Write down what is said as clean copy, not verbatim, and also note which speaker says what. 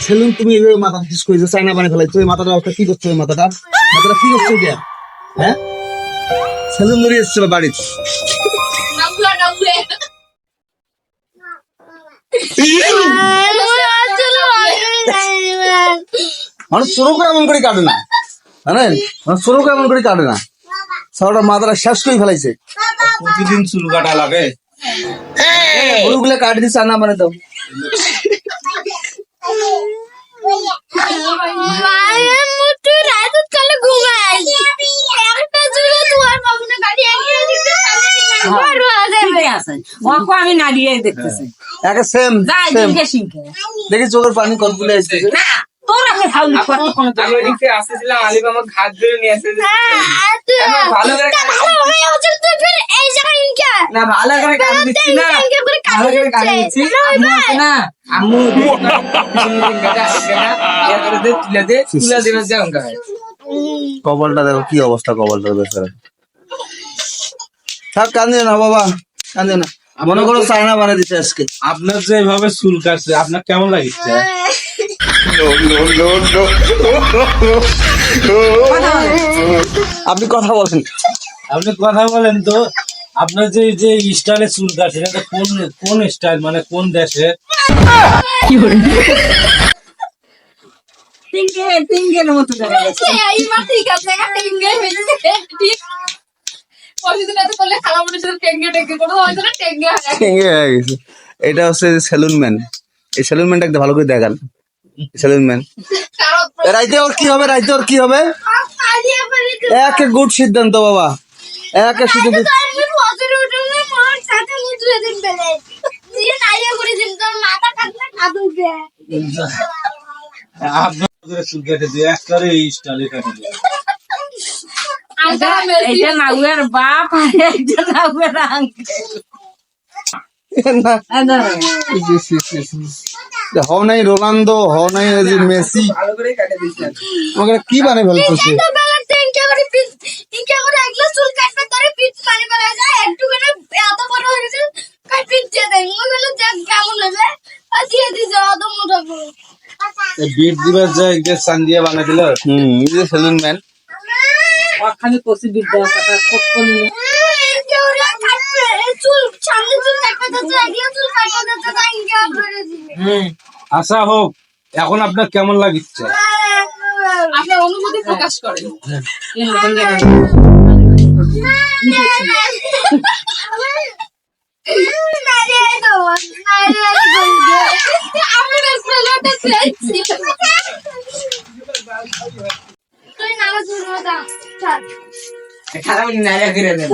Speaker 1: Salon তুমি এইভাবে মাথা ঠিক করেছো, চাইনা বানিয়ে ফেলাই। তুই মাথাটা অবস্থা কি করছো? মাথাটা কি করছো এটা? হ্যাঁ, সেলুন ধরে এসছো বাড়ি। মানুষ চোরও এমন করে কাটে না, জানেন? মানুষ চোরও এমন করে কাটে না। সবটা মাথাটা শেষ করে ফেলাইছে।
Speaker 2: প্রতিদিন চুল কাটা লাগে,
Speaker 1: ওগুলো কাটে দিচ্ছে, চায়না বানিয়ে দাও।
Speaker 3: আমি নাড়িয়ে দেখতেছি
Speaker 1: দেখি চোখের পানি কতগুলো এসেছে।
Speaker 2: হাত ধরে নিয়ে আসে ভালো করে না, ভালো করে কাটা দিচ্ছি না, ভালো করে কাটা দিচ্ছি না। আম্মু তুলে দে
Speaker 1: কপালটা দেখো কি অবস্থা, কপালটা বেচারা। থাক, কান্দে না বাবা, কান্দে না। মনে করো চায়না বানিয়ে দিচ্ছে আজকে।
Speaker 2: আপনার যে এইভাবে চুল কাটছে, আপনার কেমন লাগছে?
Speaker 1: আপনি কথা বলেন,
Speaker 2: আপনি কথা বলেন তো। আপনার যে যে স্টাইলে চুল কাটছেন, এটা কোন স্টাইল, মানে কোন দেশে?
Speaker 3: মতো দেখা যাচ্ছে।
Speaker 1: এটা হচ্ছে সেলুন ম্যান। এই সেলুন ম্যানটা ভালো করে দেখান। সেলুন ম্যান রাইতে ওর কি হবে? রাইতে ওর কি হবে? এক গুড সিদ্ধান্ত বাবা, এক সিদ্ধান্ত।
Speaker 2: আপনার চুল কেটে দিয়ে একবারে এই স্টাইলে কাটে দিয়ে।
Speaker 3: এটা নাগুয়ার বাপ আর এটা নাগুয়ার আঙ্কেল।
Speaker 1: হও নাই রোনালদো, হও নাই মেসি, আমাকে কি বানিয়ে ফেলতেছে?
Speaker 2: বিট দিবার যায় সান দিয়ে বানাই দিল।
Speaker 1: সেলুন ম্যান
Speaker 3: ওখানে কষি বিদ্যা
Speaker 2: আচ্ছা হোক, এখন আপনার কেমন লাগছে?
Speaker 4: আপনার অনুভূতি প্রকাশ করেন।
Speaker 3: খারাপ নাইরা করে দেব।